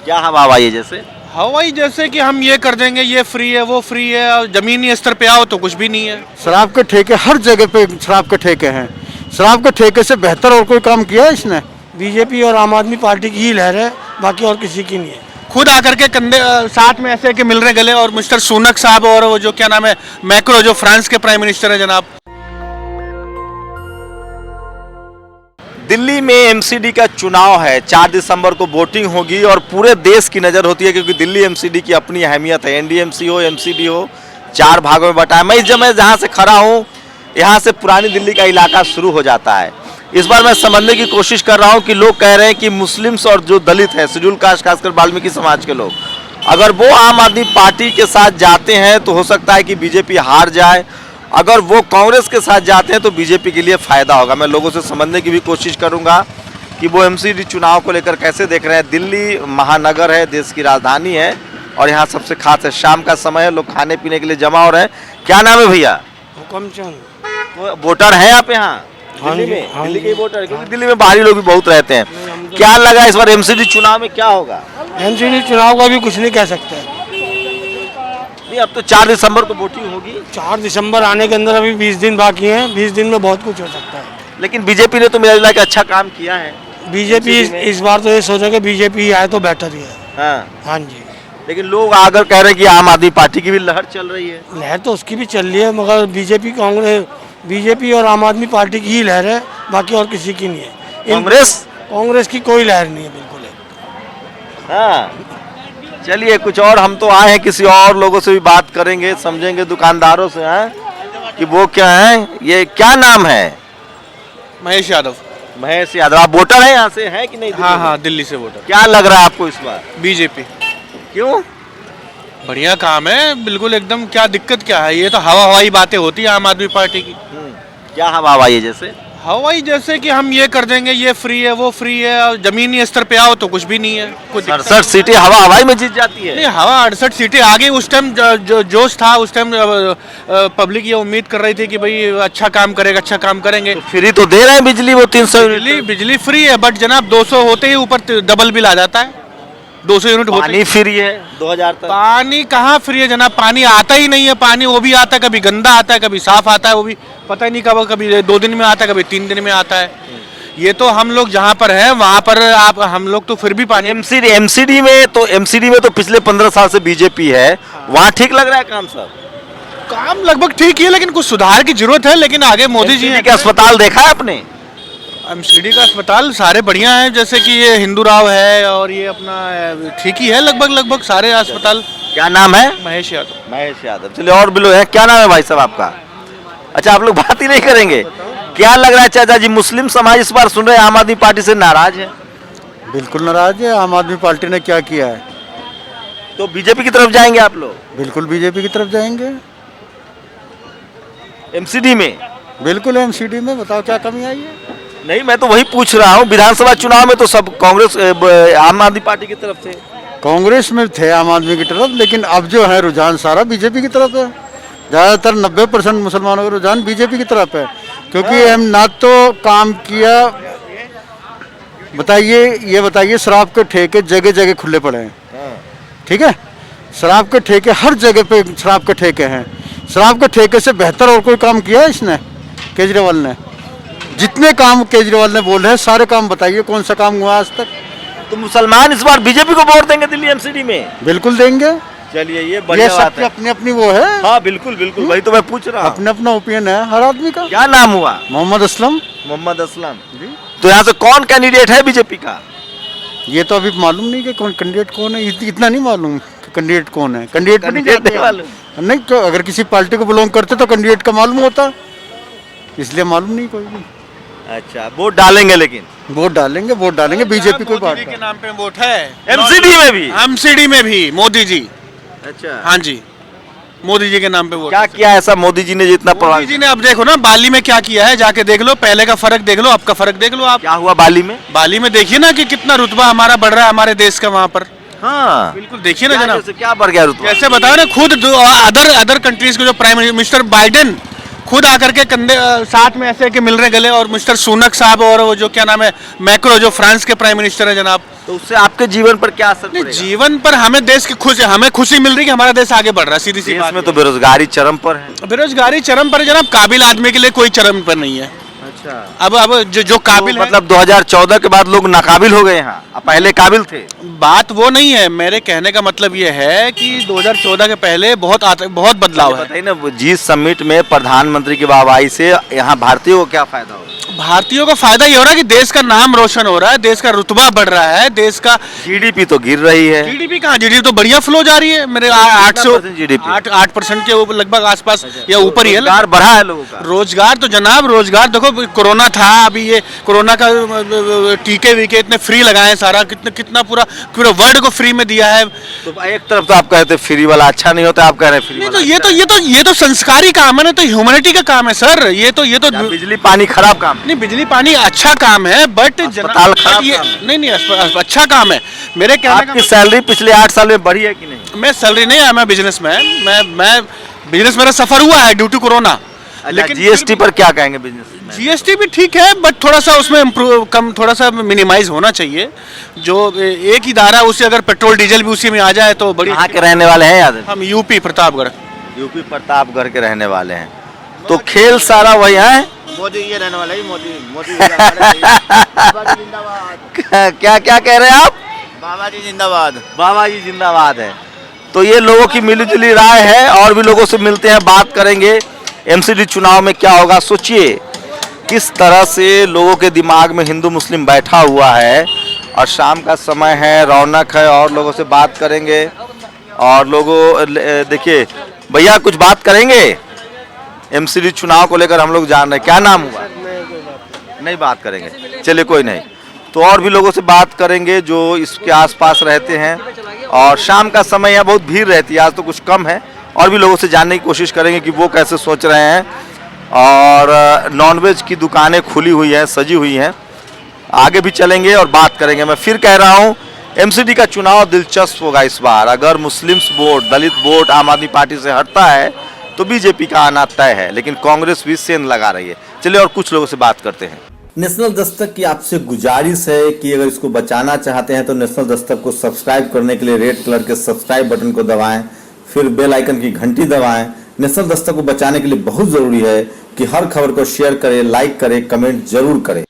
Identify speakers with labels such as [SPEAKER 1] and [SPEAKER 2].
[SPEAKER 1] क्या हवा हवाई है जैसे?
[SPEAKER 2] हवाई जैसे कि हम ये कर देंगे, ये फ्री है, वो फ्री है, और जमीनी स्तर पे आओ तो कुछ भी नहीं है।
[SPEAKER 3] शराब के ठेके हर जगह पे शराब के ठेके हैं। शराब के ठेके से बेहतर और कोई काम किया है इसने?
[SPEAKER 4] बीजेपी और आम आदमी पार्टी की ही लहर है, बाकी और किसी की नहीं है।
[SPEAKER 2] खुद आकर के कंधे साथ में ऐसे के मिल रहे गले, और मिस्टर सुनक साहब और वो जो क्या नाम है मैक्रो, जो फ्रांस के प्राइम मिनिस्टर है जनाब।
[SPEAKER 1] दिल्ली में एमसीडी का चुनाव है, 4 दिसंबर को वोटिंग होगी और पूरे देश की नज़र होती है क्योंकि दिल्ली एमसीडी की अपनी अहमियत है। एनडीएमसी हो, एमसीडी हो, 4 भागों में बटा है। मैं जहाँ से खड़ा हूँ यहाँ से पुरानी दिल्ली का इलाका शुरू हो जाता है। इस बार मैं समझने की कोशिश कर रहा हूँ कि लोग कह रहे हैं कि मुस्लिम्स और जो दलित है, शेड्यूल कास्ट, खासकर वाल्मीकि समाज के लोग, अगर वो आम आदमी पार्टी के साथ जाते हैं तो हो सकता है कि बीजेपी हार जाए, अगर वो कांग्रेस के साथ जाते हैं तो बीजेपी के लिए फायदा होगा। मैं लोगों से समझने की भी कोशिश करूंगा कि वो एमसीडी चुनाव को लेकर कैसे देख रहे हैं। दिल्ली महानगर है, देश की राजधानी है और यहाँ सबसे खास है शाम का समय है, लोग खाने पीने के लिए जमा हो रहे हैं। क्या नाम है भैया?
[SPEAKER 4] हुक्मचंद।
[SPEAKER 1] वोटर है आप यहाँ दिल्ली में? दिल्ली के वोटर, क्योंकि दिल्ली में बाहरी लोग भी बहुत रहते हैं। क्या लगा इस बार एमसीडी चुनाव में क्या होगा?
[SPEAKER 4] एमसीडी चुनाव का भी कुछ नहीं कह सकते।
[SPEAKER 1] नहीं, अब तो 4 दिसंबर को वोटिंग होगी।
[SPEAKER 4] 4 दिसंबर आने के अंदर अभी 20 दिन बाकी हैं। 20 दिन में बहुत कुछ हो सकता है।
[SPEAKER 1] लेकिन बीजेपी ने तो मेरा लगा कि अच्छा काम किया है।
[SPEAKER 4] बीजेपी इस बार तो ये सोचा कि बीजेपी आए तो बेटर ही है।
[SPEAKER 1] हाँ,
[SPEAKER 4] हाँ जी।
[SPEAKER 1] लेकिन लोग आकर कह रहे हैं कि आम आदमी पार्टी की भी लहर चल रही है।
[SPEAKER 4] लहर तो उसकी भी चल रही है, मगर बीजेपी और आम आदमी पार्टी की ही लहर है, बाकी और किसी की नहीं है। कांग्रेस की कोई लहर नहीं है, बिल्कुल है।
[SPEAKER 1] हाँ, चलिए कुछ और, हम तो आए हैं किसी और लोगों से भी बात करेंगे, समझेंगे दुकानदारों से हैं कि वो क्या है। ये क्या नाम है?
[SPEAKER 2] महेश यादव।
[SPEAKER 1] महेश यादव। आप वोटर हैं यहाँ से, हैं कि नहीं?
[SPEAKER 2] हाँ हाँ, दिल्ली से वोटर।
[SPEAKER 1] क्या लग रहा है आपको इस बार?
[SPEAKER 2] बीजेपी।
[SPEAKER 1] क्यों?
[SPEAKER 2] बढ़िया काम है बिल्कुल एकदम। क्या दिक्कत क्या है? ये तो हवा हवाई बातें होती है आम आदमी पार्टी की।
[SPEAKER 1] क्या हवा हवाई है जैसे?
[SPEAKER 2] हवाई जैसे कि हम ये कर देंगे, ये फ्री है, वो फ्री है, और जमीनी स्तर पे आओ तो कुछ भी नहीं है। कुछ
[SPEAKER 1] 68 सीटें हवा हवाई में जीत जाती है।
[SPEAKER 2] नहीं, हवा 68 सीटें आ गई। उस टाइम जो जोश था, उस टाइम पब्लिक ये उम्मीद कर रही थी कि भाई अच्छा काम करेगा, अच्छा काम करेंगे।
[SPEAKER 1] तो फ्री तो दे रहे हैं बिजली, वो 300
[SPEAKER 2] बिजली फ्री है, बट जनाब 200 होते ही ऊपर डबल बिल आ जाता है। 200 यूनिट होते
[SPEAKER 1] पानी फ्री है 2000 तक।
[SPEAKER 2] पानी कहाँ फ्री है जनाब? पानी आता ही नहीं है। पानी वो भी आता है, कभी गंदा आता है, कभी साफ आता है, वो भी पता ही नहीं कब, कभी 2 दिन में आता है, कभी 3 दिन में आता है। ये तो हम लोग जहाँ पर है वहाँ पर आप हम लोग तो फिर भी पानी।
[SPEAKER 1] एमसीडी में तो पिछले 15 साल से बीजेपी है, वहाँ ठीक लग रहा है काम सब?
[SPEAKER 2] काम लगभग ठीक ही है, लेकिन कुछ सुधार की जरूरत है। लेकिन आगे मोदी जी
[SPEAKER 1] का अस्पताल देखा है आपने?
[SPEAKER 2] एमसीडी का अस्पताल सारे बढ़िया हैं, जैसे कि ये हिंदू राव है और ये अपना ठीक ही है, लगभग सारे अस्पताल।
[SPEAKER 1] क्या नाम है?
[SPEAKER 2] महेश यादव।
[SPEAKER 1] महेश यादव। चलिए और बिलो है। क्या नाम है भाई साहब आपका? अच्छा, आप लोग बात ही नहीं करेंगे। क्या लग रहा है चाचा जी, मुस्लिम समाज इस बार सुन रहे आम आदमी पार्टी से नाराज है?
[SPEAKER 3] बिल्कुल नाराज है। आम आदमी पार्टी ने क्या किया है?
[SPEAKER 1] तो बीजेपी की तरफ जाएंगे आप लोग?
[SPEAKER 3] बिल्कुल बीजेपी की तरफ जाएंगे।
[SPEAKER 1] एमसीडी में?
[SPEAKER 3] बिल्कुल एमसीडी में। बताओ क्या कमी आई है?
[SPEAKER 1] नहीं, मैं तो वही पूछ रहा हूँ। विधानसभा चुनाव में तो सब कांग्रेस आम आदमी पार्टी की तरफ थे।
[SPEAKER 3] कांग्रेस में थे आम आदमी की तरफ, लेकिन अब जो है रुझान सारा बीजेपी की तरफ है। ज़्यादातर 90% मुसलमानों का रुझान बीजेपी की तरफ है, क्योंकि हम ना तो काम किया। ये बताइए शराब के ठेके जगह जगह खुले पड़े हैं, ठीक है? शराब के ठेके हर जगह पे शराब के ठेके हैं। शराब के ठेके से बेहतर और कोई काम किया है इसने, केजरीवाल ने? जितने काम केजरीवाल ने बोले हैं सारे काम बताइए, कौन सा काम हुआ आज तक?
[SPEAKER 1] तो मुसलमान इस बार बीजेपी को वोट देंगे दिल्ली एमसीडी में?
[SPEAKER 3] बिल्कुल देंगे।
[SPEAKER 1] चलिए, ये बढ़िया बात है।
[SPEAKER 3] अपनी अपनी वो है।
[SPEAKER 1] हाँ बिल्कुल बिल्कुल, वही तो मैं पूछ रहा हूँ।
[SPEAKER 3] अपना अपना ओपिनियन है हर आदमी का।
[SPEAKER 1] क्या नाम हुआ?
[SPEAKER 3] मोहम्मद असलम।
[SPEAKER 1] मोहम्मद असलम जी। तो यहाँ से कौन कैंडिडेट है बीजेपी का?
[SPEAKER 3] ये तो अभी मालूम नहीं कि कौन कैंडिडेट कौन है। इतना नहीं मालूम कैंडिडेट कौन है। कैंडिडेट नहीं, तो अगर किसी पार्टी को बिलोंग करते तो कैंडिडेट का मालूम होता, इसलिए मालूम नहीं कोई भी।
[SPEAKER 1] अच्छा, वोट डालेंगे? लेकिन
[SPEAKER 3] वोट डालेंगे बीजेपी को।
[SPEAKER 2] मोदी जी के नाम पे वोट है
[SPEAKER 1] एमसीडी में भी?
[SPEAKER 2] एमसीडी में भी मोदी जी।
[SPEAKER 1] अच्छा,
[SPEAKER 2] हाँ जी, मोदी जी के नाम पे वोट।
[SPEAKER 1] क्या किया ऐसा मोदी जी ने जितना?
[SPEAKER 2] मोदी जी ने अब देखो ना बाली में क्या किया है, जाके देख लो। पहले का फर्क देख लो, अब का फर्क देख लो आप।
[SPEAKER 1] क्या हुआ बाली में?
[SPEAKER 2] बाली में देखिए ना कि कितना रुतबा हमारा बढ़ रहा है हमारे देश का वहाँ पर।
[SPEAKER 1] हाँ
[SPEAKER 2] बिल्कुल, देखिए ना जनाब,
[SPEAKER 1] क्या बढ़ गया रुतबा?
[SPEAKER 2] कैसे बताओ ना। खुद अदर कंट्रीज के जो प्राइम मिनिस्टर बाइडेन खुद आकर के कंधे साथ में ऐसे के मिल रहे गले, और मिस्टर सुनक साहब और वो जो क्या नाम है मैक्रो, जो फ्रांस के प्राइम मिनिस्टर है जनाब।
[SPEAKER 1] तो उससे आपके जीवन पर क्या असर
[SPEAKER 2] नहीं,
[SPEAKER 1] पड़ेगा?
[SPEAKER 2] जीवन पर हमें देश की खुशी, हमें खुशी मिल रही है कि हमारा देश आगे बढ़ रहा है, सीधी सी
[SPEAKER 1] देश
[SPEAKER 2] बात
[SPEAKER 1] में
[SPEAKER 2] है।
[SPEAKER 1] तो बेरोजगारी चरम पर है।
[SPEAKER 2] बेरोजगारी चरम पर है जनाब, काबिल आदमी के लिए कोई चरम पर नहीं है।
[SPEAKER 1] अच्छा,
[SPEAKER 2] अब जो काबिल
[SPEAKER 1] तो
[SPEAKER 2] है,
[SPEAKER 1] मतलब 2014 के बाद लोग नाकाबिल हो गए यहाँ, अब पहले काबिल थे।
[SPEAKER 2] बात वो नहीं है। मेरे कहने का मतलब ये है कि 2014 के पहले बहुत बदलाव है।
[SPEAKER 1] बताइए ना, जी समिट में प्रधानमंत्री की वाहवाही से यहाँ भारतीयों को क्या फायदा हो?
[SPEAKER 2] भारतीयों को फायदा ये हो रहा है कि देश का नाम रोशन हो रहा है, देश का रुतबा बढ़ रहा है, देश का
[SPEAKER 1] जीडीपी तो गिर रही है।
[SPEAKER 2] जीडीपी कहाँ, जीडीपी तो बढ़िया फ्लो जा रही है मेरे 8% के लगभग आसपास या ऊपर ही है।
[SPEAKER 1] रोजगार बढ़ा है लोगों का।
[SPEAKER 2] रोजगार तो जनाब, रोजगार देखो, कोरोना था, अभी ये कोरोना का टीके वीके इतने फ्री लगाए हैं, सारा कितना पूरा वर्ल्ड को फ्री में दिया है।
[SPEAKER 1] तो एक तरफ तो आप कहते फ्री वाला अच्छा नहीं होता, आप कह रहे हैं फ्री
[SPEAKER 2] नहीं
[SPEAKER 1] वाला
[SPEAKER 2] तो ये तो संस्कारी काम है ना, तो ह्यूमैनिटी का काम है सर। ये तो
[SPEAKER 1] बिजली पानी खराब काम है।
[SPEAKER 2] नहीं, बिजली पानी अच्छा काम है, बट
[SPEAKER 1] अस्पताल खराब काम है।
[SPEAKER 2] नहीं, अच्छा काम है। मेरे कहने
[SPEAKER 1] आपकी सैलरी पिछले 8 साल में बढ़ी है कि नहीं?
[SPEAKER 2] मैं सैलरी नहीं है, मैं बिजनेसमैन, मैं बिजनेस मेरा सफर हुआ है ड्यू टू कोरोना।
[SPEAKER 1] लेकिन जीएसटी पर क्या कहेंगे बिजनेस?
[SPEAKER 2] जीएसटी भी ठीक है, बट थोड़ा सा उसमें थोड़ा सा मिनिमाइज होना चाहिए। जो एक ही दायरा, उसे अगर पेट्रोल डीजल भी उसी में आ जाए तो बड़ी।
[SPEAKER 1] कहाँ के रहने वाले हैं याद?
[SPEAKER 2] हम यूपी प्रतापगढ़।
[SPEAKER 1] यूपी प्रतापगढ़ के रहने वाले हैं। तो खेल सारा वही है।
[SPEAKER 5] मोदी ये रहने वाला ही मोदी
[SPEAKER 1] क्या क्या कह रहे हैं आप?
[SPEAKER 5] बाबा जी जिंदाबाद।
[SPEAKER 1] बाबा जी जिंदाबाद है। तो ये लोगों की मिलीजुली राय है, और भी लोगों से मिलते हैं, बात करेंगे एमसीडी चुनाव में क्या होगा। सोचिए किस तरह से लोगों के दिमाग में हिंदू मुस्लिम बैठा हुआ है, और शाम का समय है, रौनक है, और लोगों से बात करेंगे। और लोगों देखिए भैया, कुछ बात करेंगे एमसीडी चुनाव को लेकर, हम लोग जान रहे हैं। क्या नाम हुआ? नहीं बात करेंगे, चलिए कोई नहीं। तो और भी लोगों से बात करेंगे जो इसके आसपास रहते हैं, और शाम का समय यहाँ बहुत भीड़ रहती है, आज तो कुछ कम है। और भी लोगों से जानने की कोशिश करेंगे कि वो कैसे सोच रहे हैं। और नॉनवेज की दुकानें खुली हुई हैं, सजी हुई हैं। आगे भी चलेंगे और बात करेंगे। मैं फिर कह रहा हूँ, एमसीडी का चुनाव दिलचस्प होगा इस बार। अगर मुस्लिम्स वोट, दलित वोट आम आदमी पार्टी से हटता है तो बीजेपी का आना तय है, लेकिन कांग्रेस भी सेंध लगा रही है। चलिए और कुछ लोगों से बात करते हैं। नेशनल दस्तक की आपसे गुजारिश है कि अगर इसको बचाना चाहते हैं तो नेशनल दस्तक को सब्सक्राइब करने के लिए रेड कलर के सब्सक्राइब बटन को दबाएं, फिर बेल आइकन की घंटी दबाएं। नेशनल दस्तक को बचाने के लिए बहुत जरूरी है कि हर खबर को शेयर करें, लाइक करें, कमेंट जरूर करें।